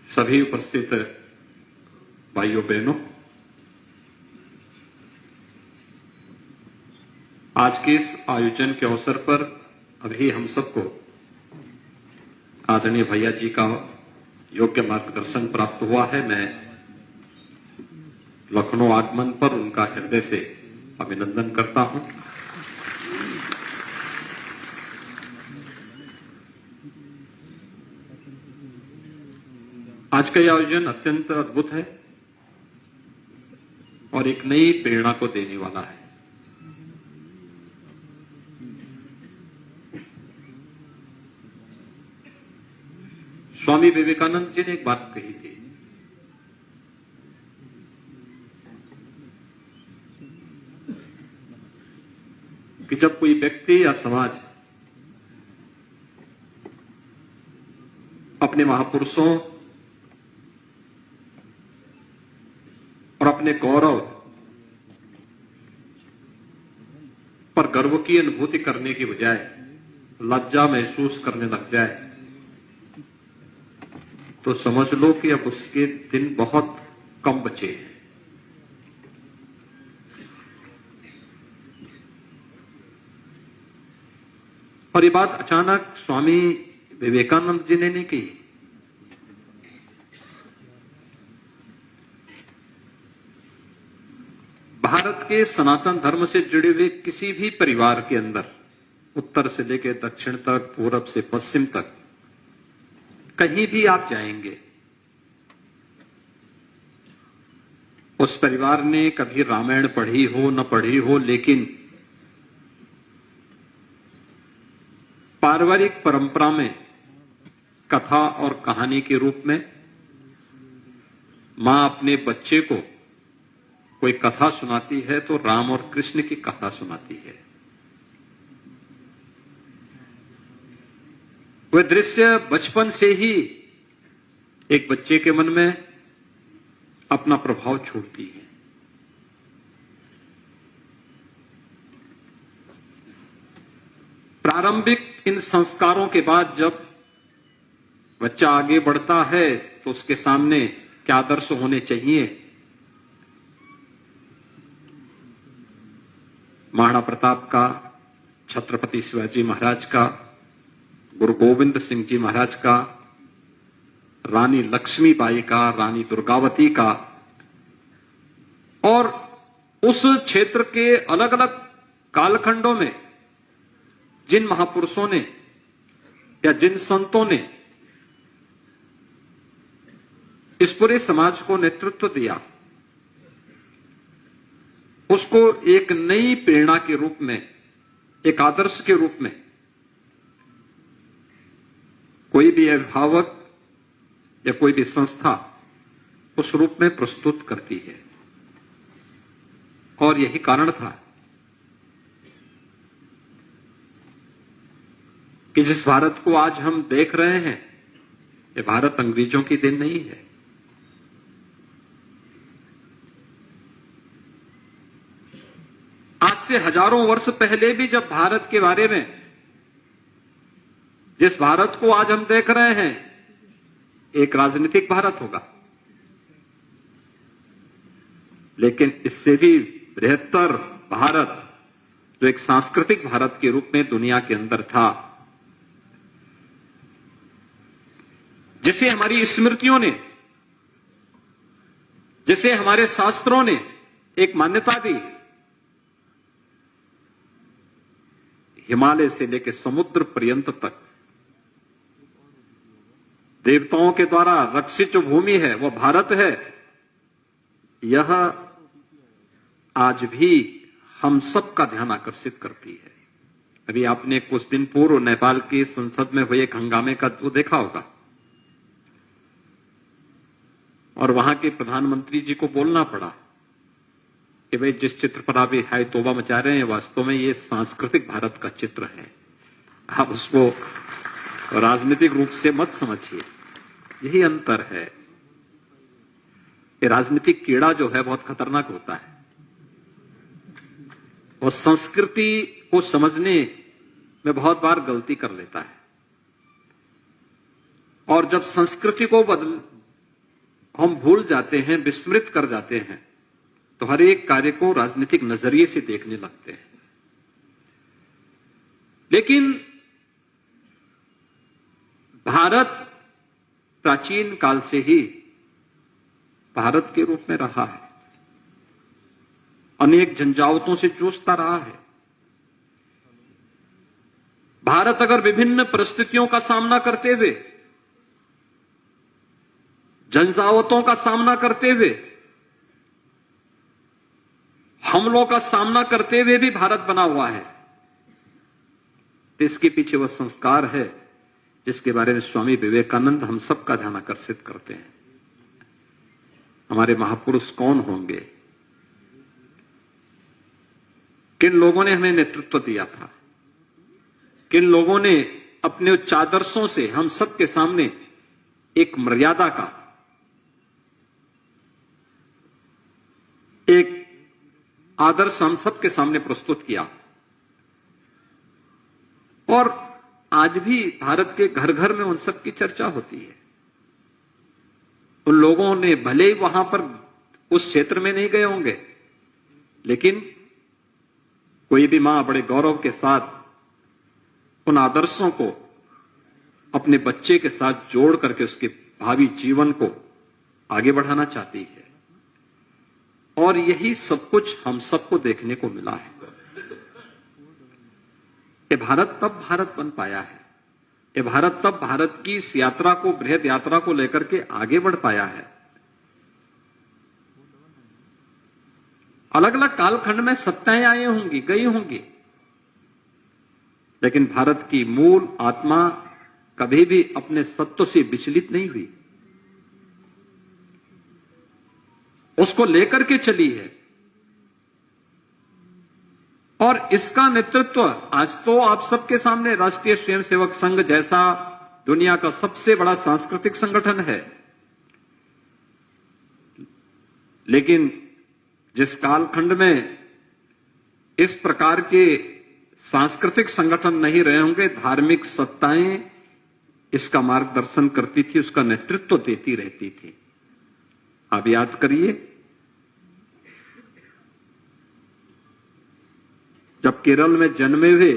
सभी उपस्थित भाइयों बहनों, आज के इस आयोजन के अवसर पर अभी हम सबको आदरणीय भैया जी का योग्य मार्गदर्शन प्राप्त हुआ है। मैं लखनऊ आगमन पर उनका हृदय से अभिनंदन करता हूं। आज का यह आयोजन अत्यंत अद्भुत है और एक नई प्रेरणा को देने वाला है। स्वामी विवेकानंद जी ने एक बात कही थी कि जब कोई व्यक्ति या समाज अपने महापुरुषों और अपने गौरव पर गर्व की अनुभूति करने की बजाय लज्जा महसूस करने लग जाए तो समझ लो कि अब उसके दिन बहुत कम बचे हैं। और ये बात अचानक स्वामी विवेकानंद जी ने नहीं कही। भारत के सनातन धर्म से जुड़े हुए किसी भी परिवार के अंदर, उत्तर से लेकर दक्षिण तक, पूरब से पश्चिम तक, कहीं भी आप जाएंगे, उस परिवार ने कभी रामायण पढ़ी हो न पढ़ी हो, लेकिन पारिवारिक परंपरा में कथा और कहानी के रूप में मां अपने बच्चे को कोई कथा सुनाती है तो राम और कृष्ण की कथा सुनाती है। वह दृश्य बचपन से ही एक बच्चे के मन में अपना प्रभाव छोड़ती है। प्रारंभिक इन संस्कारों के बाद जब बच्चा आगे बढ़ता है तो उसके सामने क्या आदर्श होने चाहिए। महाराणा प्रताप का, छत्रपति शिवाजी महाराज का, गुरु गोविंद सिंह जी महाराज का, रानी लक्ष्मीबाई का, रानी दुर्गावती का, और उस क्षेत्र के अलग अलग कालखंडों में जिन महापुरुषों ने या जिन संतों ने इस पूरे समाज को नेतृत्व दिया, उसको एक नई प्रेरणा के रूप में, एक आदर्श के रूप में कोई भी अभिभावक या कोई भी संस्था उस रूप में प्रस्तुत करती है। और यही कारण था कि जिस भारत को आज हम देख रहे हैं, ये भारत अंग्रेजों की देन नहीं है। आज से हजारों वर्ष पहले भी जब भारत के बारे में, जिस भारत को आज हम देख रहे हैं, एक राजनीतिक भारत होगा, लेकिन इससे भी बृहत्तर भारत जो एक सांस्कृतिक भारत के रूप में दुनिया के अंदर था, जिसे हमारी स्मृतियों ने, जिसे हमारे शास्त्रों ने एक मान्यता दी। हिमालय से लेकर समुद्र पर्यंत तक देवताओं के द्वारा रक्षित जो भूमि है वो भारत है। यह आज भी हम सब का ध्यान आकर्षित करती है। अभी आपने कुछ दिन पूर्व नेपाल की संसद में हुए हंगामे का तो देखा होगा, और वहां के प्रधानमंत्री जी को बोलना पड़ा कि भाई जिस चित्र पर आप हाय तौबा मचा रहे हैं, वास्तव में ये सांस्कृतिक भारत का चित्र है, आप उसको राजनीतिक रूप से मत समझिए। यही अंतर है। ये राजनीतिक कीड़ा जो है बहुत खतरनाक होता है, और संस्कृति को समझने में बहुत बार गलती कर लेता है। और जब संस्कृति को हम भूल जाते हैं, विस्मृत कर जाते हैं, तो हर एक कार्य को राजनीतिक नजरिए से देखने लगते हैं। लेकिन भारत प्राचीन काल से ही भारत के रूप में रहा है, अनेक झंझावतों से जूझता रहा है। भारत अगर विभिन्न परिस्थितियों का सामना करते हुए, झंझावतों का सामना करते हुए, हमलों का सामना करते हुए भी भारत बना हुआ है, तो इसके पीछे वह संस्कार है जिसके बारे में स्वामी विवेकानंद हम सबका ध्यान आकर्षित करते हैं। हमारे महापुरुष कौन होंगे, किन लोगों ने हमें नेतृत्व दिया था, किन लोगों ने अपने उच्च आदर्शों से हम सबके सामने एक मर्यादा का, एक आदर्श हम सबके सामने प्रस्तुत किया। और आज भी भारत के घर घर में उन सब की चर्चा होती है। उन लोगों ने भले ही वहां पर उस क्षेत्र में नहीं गए होंगे, लेकिन कोई भी मां बड़े गौरव के साथ उन आदर्शों को अपने बच्चे के साथ जोड़ करके उसके भावी जीवन को आगे बढ़ाना चाहती है। और यही सब कुछ हम सबको देखने को मिला है। ये भारत तब भारत बन पाया है, ये भारत तब भारत की इस यात्रा को, बृहद यात्रा को लेकर के आगे बढ़ पाया है। अलग अलग कालखंड में सत्ताएं आई होंगी, गई होंगी, लेकिन भारत की मूल आत्मा कभी भी अपने सत्व से विचलित नहीं हुई, उसको लेकर के चली है। और इसका नेतृत्व आज तो आप सबके सामने राष्ट्रीय स्वयंसेवक संघ जैसा दुनिया का सबसे बड़ा सांस्कृतिक संगठन है। लेकिन जिस कालखंड में इस प्रकार के सांस्कृतिक संगठन नहीं रहे होंगे, धार्मिक सत्ताएं इसका मार्गदर्शन करती थी, उसका नेतृत्व देती रहती थी। आप याद करिए, जब केरल में जन्मे हुए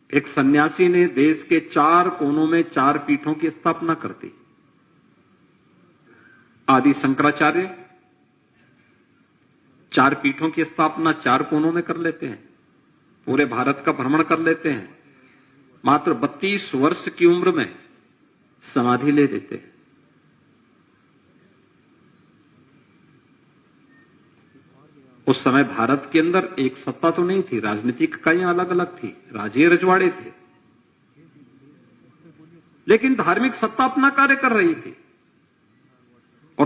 एक सन्यासी ने देश के 4 कोनों में 4 पीठों की स्थापना कर दी। आदि शंकराचार्य 4 पीठों की स्थापना 4 कोनों में कर लेते हैं, पूरे भारत का भ्रमण कर लेते हैं, मात्र 32 वर्ष की उम्र में समाधि ले लेते हैं। उस समय भारत के अंदर एक सत्ता तो नहीं थी, राजनीतिक इकाइयां अलग अलग थी, राजे रजवाड़े थे, लेकिन धार्मिक सत्ता अपना कार्य कर रही थी। और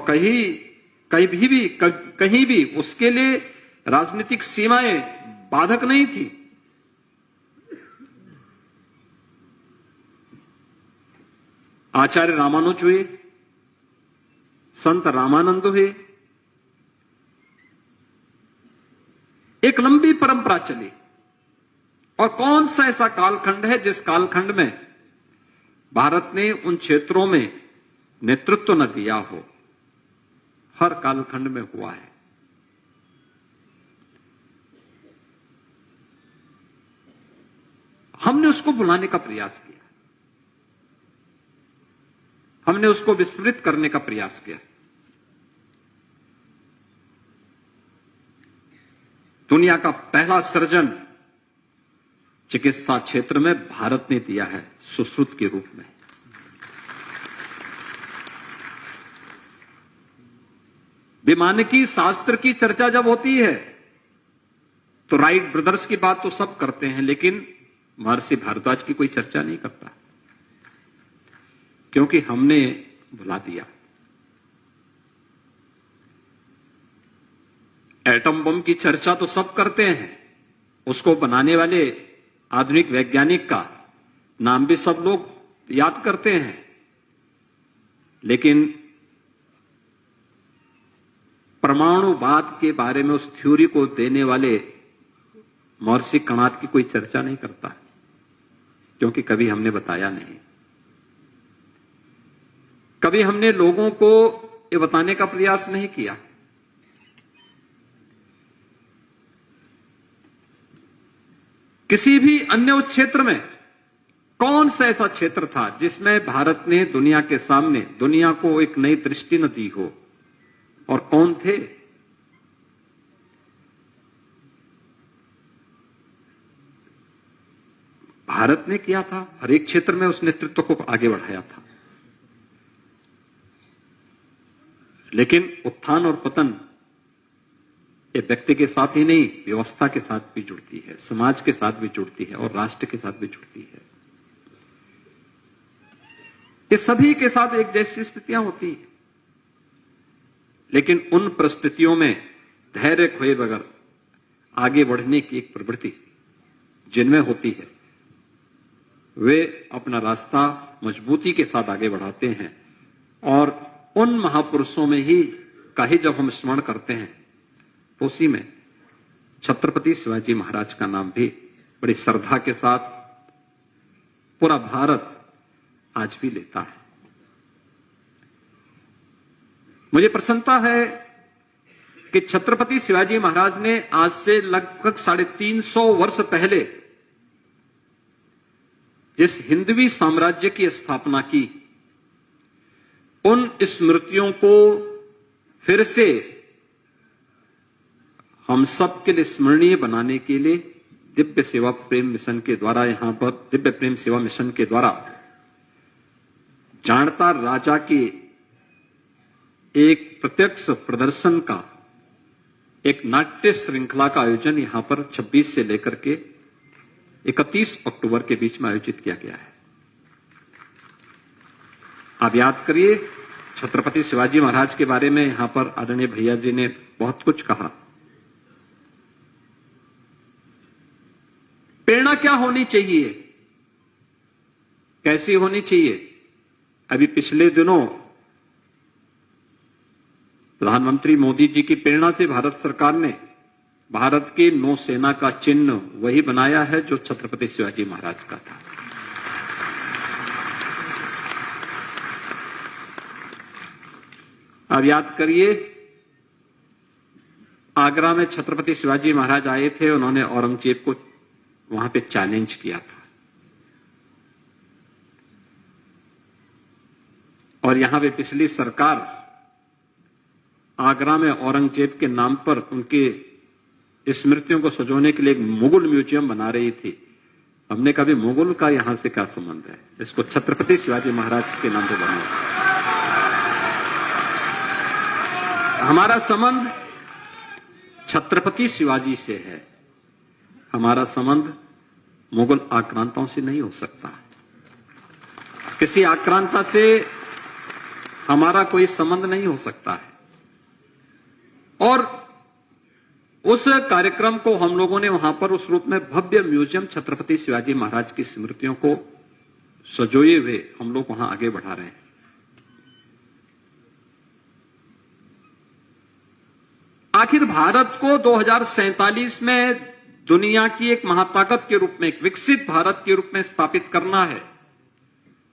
कहीं भी उसके लिए राजनीतिक सीमाएं बाधक नहीं थी। आचार्य रामानुज हुए, संत रामानंद हुए, एक लंबी परंपरा चली। और कौन सा ऐसा कालखंड है जिस कालखंड में भारत ने उन क्षेत्रों में नेतृत्व न दिया हो? हर कालखंड में हुआ है। हमने उसको बुलाने का प्रयास किया, हमने उसको विस्मृत करने का प्रयास किया। दुनिया का पहला सृजन चिकित्सा क्षेत्र में भारत ने दिया है, सुश्रुत के रूप में। विमानकी शास्त्र की चर्चा जब होती है तो राइट ब्रदर्स की बात तो सब करते हैं, लेकिन महर्षि भारद्वाज की कोई चर्चा नहीं करता, क्योंकि हमने भुला दिया। एटम बम की चर्चा तो सब करते हैं, उसको बनाने वाले आधुनिक वैज्ञानिक का नाम भी सब लोग याद करते हैं, लेकिन परमाणुवाद के बारे में उस थ्योरी को देने वाले महर्षि कणाद की कोई चर्चा नहीं करता, क्योंकि कभी हमने बताया नहीं। कभी हमने लोगों को ये बताने का प्रयास नहीं किया। किसी भी अन्य उस क्षेत्र में कौन सा ऐसा क्षेत्र था जिसमें भारत ने दुनिया के सामने दुनिया को एक नई दृष्टि न दी हो, और कौन थे? भारत ने किया था। हर एक क्षेत्र में उस नेतृत्व को आगे बढ़ाया था। लेकिन उत्थान और पतन ये व्यक्ति के साथ ही नहीं, व्यवस्था के साथ भी जुड़ती है, समाज के साथ भी जुड़ती है और राष्ट्र के साथ भी जुड़ती है। ये सभी के साथ एक जैसी स्थितियां होती है, लेकिन उन परिस्थितियों में धैर्य खोए बगैर आगे बढ़ने की एक प्रवृत्ति जिनमें होती है, वे अपना रास्ता मजबूती के साथ आगे बढ़ाते हैं। और उन महापुरुषों में ही का ही जब हम स्मरण करते हैं तो उसी में छत्रपति शिवाजी महाराज का नाम भी बड़ी श्रद्धा के साथ पूरा भारत आज भी लेता है। मुझे प्रसन्नता है कि छत्रपति शिवाजी महाराज ने आज से लगभग 350 वर्ष पहले जिस हिंदवी साम्राज्य की स्थापना की, उन स्मृतियों को फिर से हम सब के लिए स्मरणीय बनाने के लिए दिव्य सेवा प्रेम मिशन के द्वारा, यहां पर दिव्य प्रेम सेवा मिशन के द्वारा जानता राजा के एक प्रत्यक्ष प्रदर्शन का एक नाट्य श्रृंखला का आयोजन यहां पर 26 से लेकर के 31 अक्टूबर के बीच में आयोजित किया गया है। आप याद करिए, छत्रपति शिवाजी महाराज के बारे में यहां पर आदरणीय भैया जी ने बहुत कुछ कहा। प्रेरणा क्या होनी चाहिए, कैसी होनी चाहिए? अभी पिछले दिनों प्रधानमंत्री मोदी जी की प्रेरणा से भारत सरकार ने भारत की नौसेना का चिन्ह वही बनाया है जो छत्रपति शिवाजी महाराज का था। अब याद करिए, आगरा में छत्रपति शिवाजी महाराज आए थे, उन्होंने औरंगजेब को वहां पे चैलेंज किया था, और यहां पे पिछली सरकार आगरा में औरंगजेब के नाम पर उनके स्मृतियों को सजोने के लिए एक मुगल म्यूजियम बना रही थी। हमने कभी मुगल का यहां से क्या संबंध है, इसको छत्रपति शिवाजी महाराज के नाम से बनाया। हमारा संबंध छत्रपति शिवाजी से है, हमारा संबंध मुगल आक्रांताओं से नहीं हो सकता। किसी आक्रांता से हमारा कोई संबंध नहीं हो सकता है। और उस कार्यक्रम को हम लोगों ने वहां पर उस रूप में भव्य म्यूजियम छत्रपति शिवाजी महाराज की स्मृतियों को सजोए हुए हम लोग वहां आगे बढ़ा रहे हैं। आखिर भारत को 2047 में दुनिया की एक महाताकत के रूप में, एक विकसित भारत के रूप में स्थापित करना है।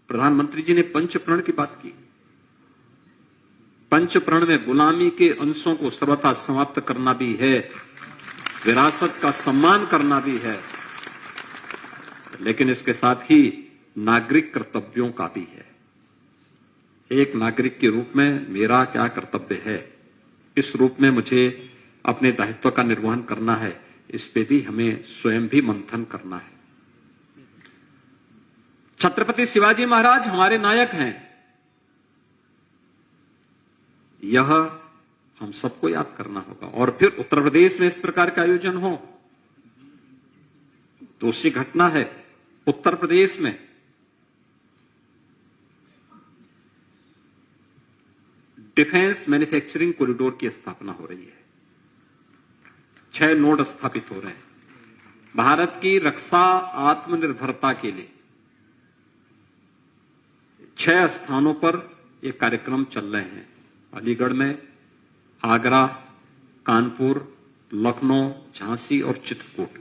प्रधानमंत्री जी ने पंचप्रण की बात की। पंचप्रण में गुलामी के अंशों को सर्वथा समाप्त करना भी है, विरासत का सम्मान करना भी है, लेकिन इसके साथ ही नागरिक कर्तव्यों का भी है। एक नागरिक के रूप में मेरा क्या कर्तव्य है, इस रूप में मुझे अपने दायित्व का निर्वहन करना है, इस पे भी हमें स्वयं भी मंथन करना है। छत्रपति शिवाजी महाराज हमारे नायक हैं, यह हम सबको याद करना होगा। और फिर उत्तर प्रदेश में इस प्रकार का आयोजन हो, दोषी घटना है। उत्तर प्रदेश में डिफेंस मैन्युफैक्चरिंग कॉरिडोर की स्थापना हो रही है, 6 नोड स्थापित हो रहे हैं। भारत की रक्षा आत्मनिर्भरता के लिए 6 स्थानों पर ये कार्यक्रम चल रहे हैं। अलीगढ़ में, आगरा, कानपुर, लखनऊ, झांसी और चित्रकूट।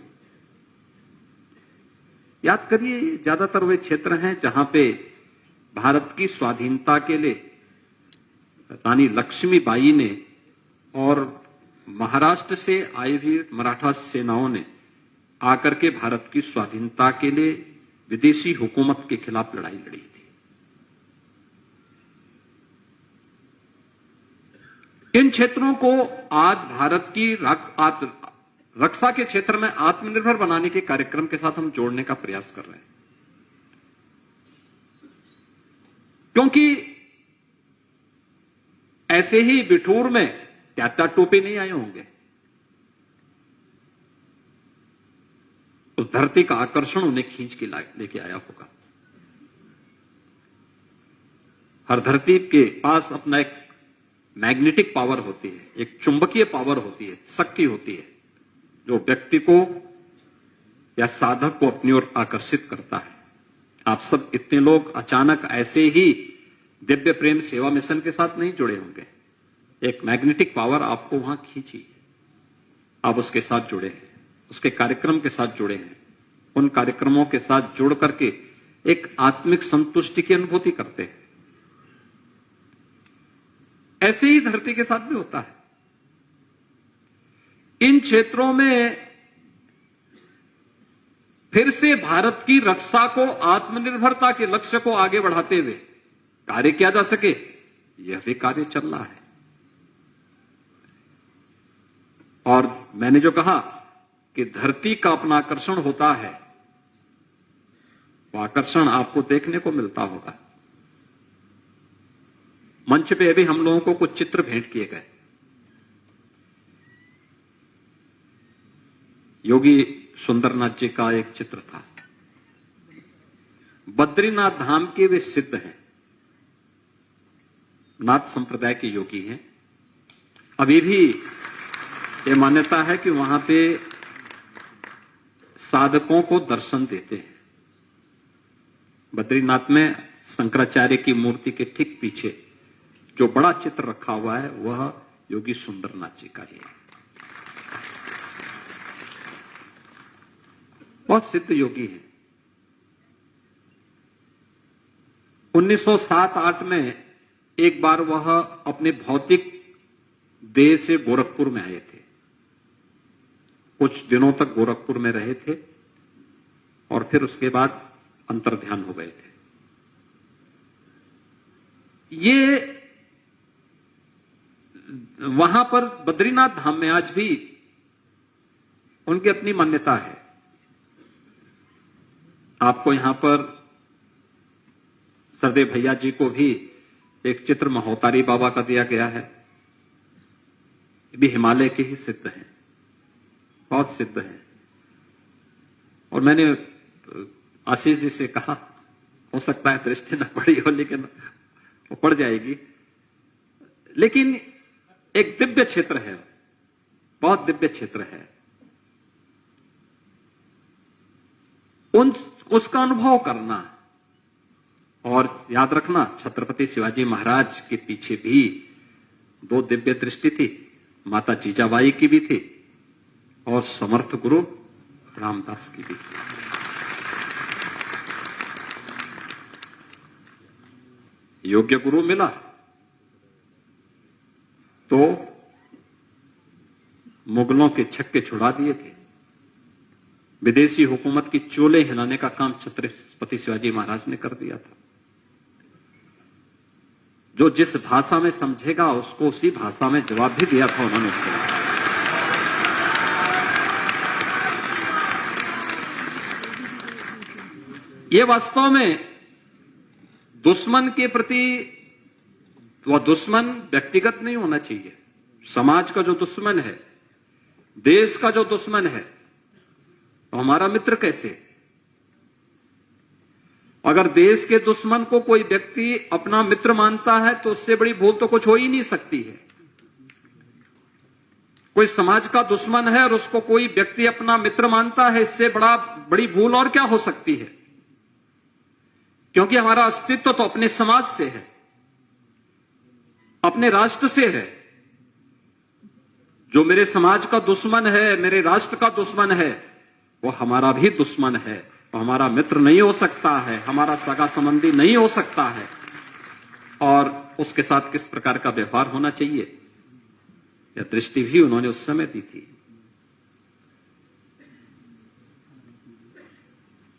याद करिए, ज्यादातर वे क्षेत्र हैं जहां पे भारत की स्वाधीनता के लिए रानी लक्ष्मीबाई ने और महाराष्ट्र से आई हुई मराठा सेनाओं ने आकर के भारत की स्वाधीनता के लिए विदेशी हुकूमत के खिलाफ लड़ाई लड़ी थी। इन क्षेत्रों को आज भारत की रक्षा के क्षेत्र में आत्मनिर्भर बनाने के कार्यक्रम के साथ हम जोड़ने का प्रयास कर रहे हैं, क्योंकि ऐसे ही बिठूर में क्या टोपी नहीं आए होंगे। उस धरती का आकर्षण उन्हें खींच के लेके आया होगा। हर धरती के पास अपना एक मैग्नेटिक पावर होती है, एक चुंबकीय पावर होती है, शक्ति होती है, जो व्यक्ति को या साधक को अपनी ओर आकर्षित करता है। आप सब इतने लोग अचानक ऐसे ही दिव्य प्रेम सेवा मिशन के साथ नहीं जुड़े होंगे। एक मैग्नेटिक पावर आपको वहां खींची, आप उसके साथ जुड़े हैं, उसके कार्यक्रम के साथ जुड़े हैं। उन कार्यक्रमों के साथ जुड़ करके एक आत्मिक संतुष्टि की अनुभूति करते हैं। ऐसे ही धरती के साथ भी होता है। इन क्षेत्रों में फिर से भारत की रक्षा को, आत्मनिर्भरता के लक्ष्य को आगे बढ़ाते हुए कार्य किया जा सके, यह भी कार्य चल रहा है। और मैंने जो कहा कि धरती का अपना आकर्षण होता है, वो आकर्षण आपको देखने को मिलता होगा। मंच पे अभी हम लोगों को कुछ चित्र भेंट किए गए। योगी सुंदरनाथ जी का एक चित्र था। बद्रीनाथ धाम के वे सिद्ध हैं, नाथ संप्रदाय के योगी हैं। अभी भी ये मान्यता है कि वहां पे साधकों को दर्शन देते हैं। बद्रीनाथ में शंकराचार्य की मूर्ति के ठीक पीछे जो बड़ा चित्र रखा हुआ है, वह योगी सुंदरनाथ जी का ही है। बहुत सिद्ध योगी हैं। 1907-8 में एक बार वह अपने भौतिक देह से गोरखपुर में आए थे। कुछ दिनों तक गोरखपुर में रहे थे और फिर उसके बाद अंतर्ध्यान हो गए थे। ये वहां पर बद्रीनाथ धाम में आज भी उनकी अपनी मान्यता है। आपको यहां पर सरदेव भैया जी को भी एक चित्र महोतारी बाबा का दिया गया है। ये भी हिमालय के ही सिद्ध हैं, बहुत सिद्ध हैं। और मैंने आशीष जी से कहा, हो सकता है दृष्टि न पड़ी हो, लेकिन वो पड़ जाएगी। लेकिन एक दिव्य क्षेत्र है, बहुत दिव्य क्षेत्र है। उसका अनुभव करना। और याद रखना, छत्रपति शिवाजी महाराज के पीछे भी 2 दिव्य दृष्टि थी, माता जीजाबाई की भी थी और समर्थ गुरु रामदास की भी थी। योग्य गुरु मिला तो मुगलों के छक्के छुड़ा दिए थे। विदेशी हुकूमत की चोले हिलाने का काम छत्रपति शिवाजी महाराज ने कर दिया था। जो जिस भाषा में समझेगा उसको उसी भाषा में जवाब भी दिया था उन्होंने। ये वास्तव में दुश्मन के प्रति, वह दुश्मन व्यक्तिगत नहीं होना चाहिए। समाज का जो दुश्मन है, देश का जो दुश्मन है, तो हमारा मित्र कैसे? अगर देश के दुश्मन को कोई व्यक्ति अपना मित्र मानता है तो उससे बड़ी भूल तो कुछ हो ही नहीं सकती है। कोई समाज का दुश्मन है और उसको कोई व्यक्ति अपना मित्र मानता है, इससे बड़ी भूल और क्या हो सकती है? क्योंकि हमारा अस्तित्व तो अपने समाज से है, अपने राष्ट्र से है। जो मेरे समाज का दुश्मन है, मेरे राष्ट्र का दुश्मन है, वो हमारा भी दुश्मन है, वो हमारा मित्र नहीं हो सकता है, हमारा सगा संबंधी नहीं हो सकता है। और उसके साथ किस प्रकार का व्यवहार होना चाहिए, यह दृष्टि भी उन्होंने उस समय दी थी।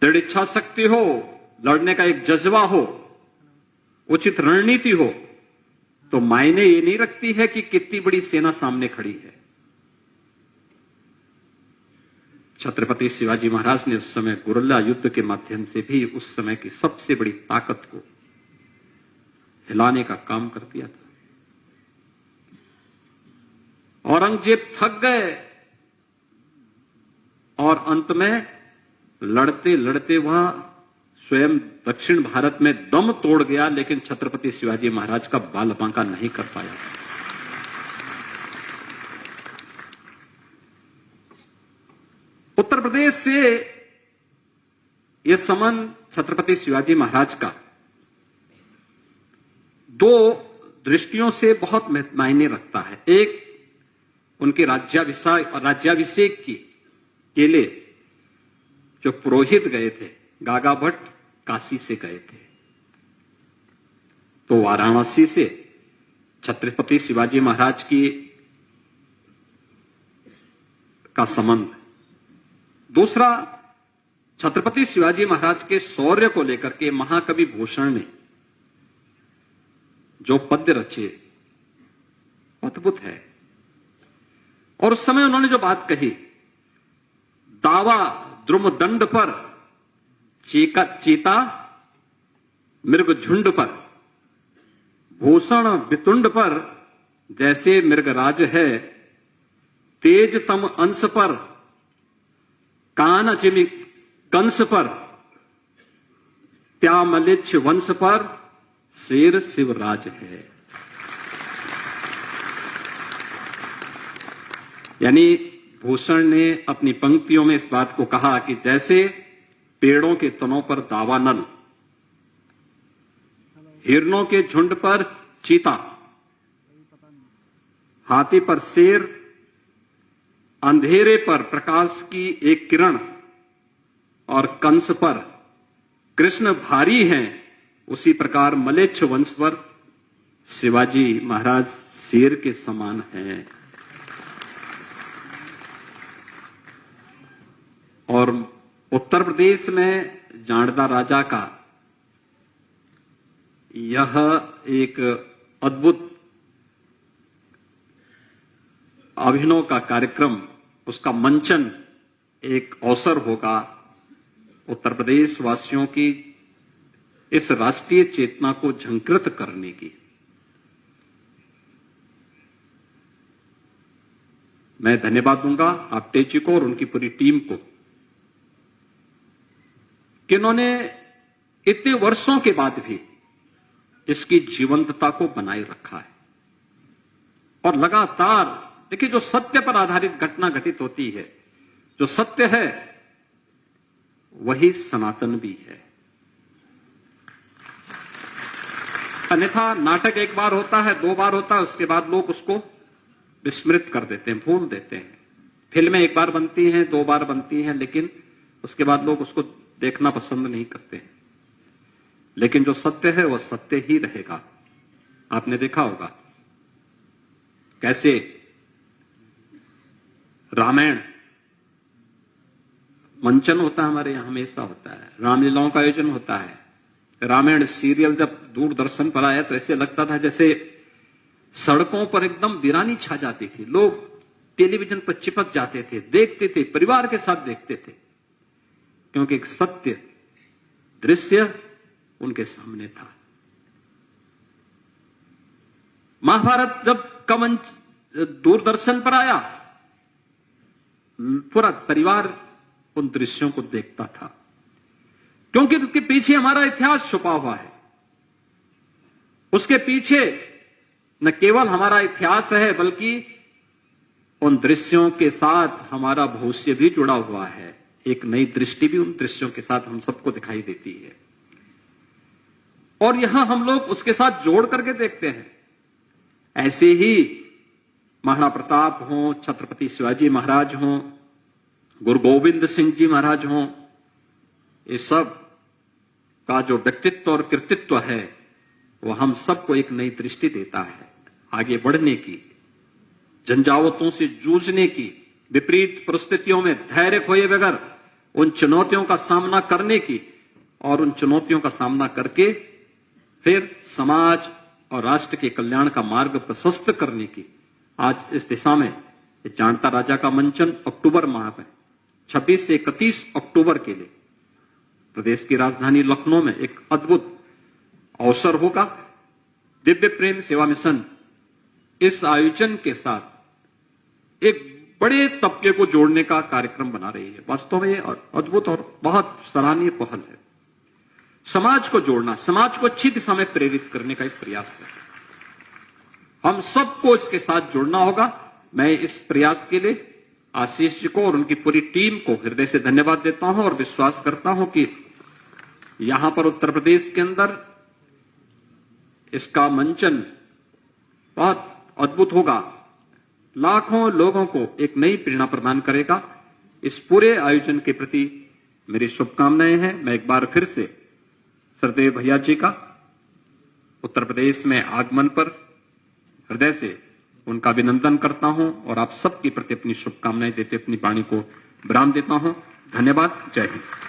दृढ़ इच्छा शक्ति हो, लड़ने का एक जज्बा हो, उचित रणनीति हो, तो मायने ये नहीं रखती है कि कितनी बड़ी सेना सामने खड़ी है। छत्रपति शिवाजी महाराज ने उस समय गुरिल्ला युद्ध के माध्यम से भी उस समय की सबसे बड़ी ताकत को हिलाने का काम कर दिया था। औरंगजेब थक गए और अंत में लड़ते लड़ते वह स्वयं दक्षिण भारत में दम तोड़ गया, लेकिन छत्रपति शिवाजी महाराज का बाल बांका नहीं कर पाया। उत्तर प्रदेश से यह संबंध छत्रपति शिवाजी महाराज का दो दृष्टियों से बहुत मायने रखता है। एक, उनके राज्याभिषेक के लिए जो पुरोहित गए थे, गागा भट्ट काशी से गए थे, तो वाराणसी से छत्रपति शिवाजी महाराज का संबंध। दूसरा, छत्रपति शिवाजी महाराज के शौर्य को लेकर के महाकवि भूषण ने जो पद्य रचे अद्भुत है। और उस समय उन्होंने जो बात कही, दावा द्रुम दंड पर, चीता मृग झुंड पर, भूषण वितुंड पर जैसे मृगराज है, तेज तम अंश पर, कान अचिमि कंस पर, त्यामलिच्छ वंश पर शेर शिवराज है। यानी भूषण ने अपनी पंक्तियों में इस बात को कहा कि जैसे पेड़ों के तनों पर दावानल, हिरणों के झुंड पर चीता, हाथी पर शेर, अंधेरे पर प्रकाश की एक किरण और कंस पर कृष्ण भारी हैं, उसी प्रकार मलेच्छ वंश पर शिवाजी महाराज शेर के समान हैं। और उत्तर प्रदेश में जांडदा राजा का यह एक अद्भुत अभिनव का कार्यक्रम, उसका मंचन एक अवसर होगा उत्तर प्रदेश वासियों की इस राष्ट्रीय चेतना को झंकृत करने की। मैं धन्यवाद दूंगा आपटेची को और उनकी पूरी टीम को कि उन्होंने इतने वर्षों के बाद भी इसकी जीवंतता को बनाए रखा है। और लगातार देखिए, जो सत्य पर आधारित घटना घटित होती है, जो सत्य है वही सनातन भी है। अन्यथा नाटक एक बार होता है, दो बार होता है, उसके बाद लोग उसको विस्मृत कर देते हैं, भूल देते हैं। फिल्में एक बार बनती हैं, दो बार बनती हैं, लेकिन उसके बाद लोग उसको देखना पसंद नहीं करते हैं। लेकिन जो सत्य है वह सत्य ही रहेगा। आपने देखा होगा कैसे रामायण मंचन होता है, हमारे यहां हमेशा होता है, रामलीलाओं का आयोजन होता है। रामायण सीरियल जब दूरदर्शन पर आया तो ऐसे लगता था जैसे सड़कों पर एकदम वीरानी छा जाती थी, लोग टेलीविजन पर चिपक जाते थे, देखते थे, परिवार के साथ देखते थे, क्योंकि एक सत्य दृश्य उनके सामने था। महाभारत जब का मंच दूरदर्शन पर आया, पूरा परिवार उन दृश्यों को देखता था, क्योंकि उसके पीछे हमारा इतिहास छुपा हुआ है। उसके पीछे न केवल हमारा इतिहास है, बल्कि उन दृश्यों के साथ हमारा भविष्य भी जुड़ा हुआ है। एक नई दृष्टि भी उन दृश्यों के साथ हम सबको दिखाई देती है, और यहां हम लोग उसके साथ जोड़ करके देखते हैं। ऐसे ही महाराणा प्रताप हों, छत्रपति शिवाजी महाराज हों, गुरु गोविंद सिंह जी महाराज हों, ये सब का जो व्यक्तित्व और कृतित्व है वो हम सबको एक नई दृष्टि देता है आगे बढ़ने की, झंझावातों से जूझने की, विपरीत परिस्थितियों में धैर्य खोए बगैर उन चुनौतियों का सामना करने की और उन चुनौतियों का सामना करके फिर समाज और राष्ट्र के कल्याण का मार्ग प्रशस्त करने की। आज इस दिशा में जानता राजा का मंचन अक्टूबर माह में 26 से 31 अक्टूबर के लिए प्रदेश की राजधानी लखनऊ में एक अद्भुत अवसर होगा। दिव्य प्रेम सेवा मिशन इस आयोजन के साथ एक बड़े तबके को जोड़ने का कार्यक्रम बना रही है। वास्तव में ये अद्भुत और बहुत सराहनीय पहल है। समाज को जोड़ना, समाज को अच्छी दिशा में प्रेरित करने का एक प्रयास है। हम सबको इसके साथ जुड़ना होगा। मैं इस प्रयास के लिए आशीष जी को और उनकी पूरी टीम को हृदय से धन्यवाद देता हूं और विश्वास करता हूं कि यहां पर उत्तर प्रदेश के अंदर इसका मंचन बहुत अद्भुत होगा, लाखों लोगों को एक नई प्रेरणा प्रदान करेगा। इस पूरे आयोजन के प्रति मेरी शुभकामनाएं हैं। मैं एक बार फिर से सरदेव भैया जी का उत्तर प्रदेश में आगमन पर हृदय से उनका अभिनंदन करता हूं और आप सबके प्रति अपनी शुभकामनाएं देते अपनी वाणी को विराम देता हूं। धन्यवाद। जय हिंद।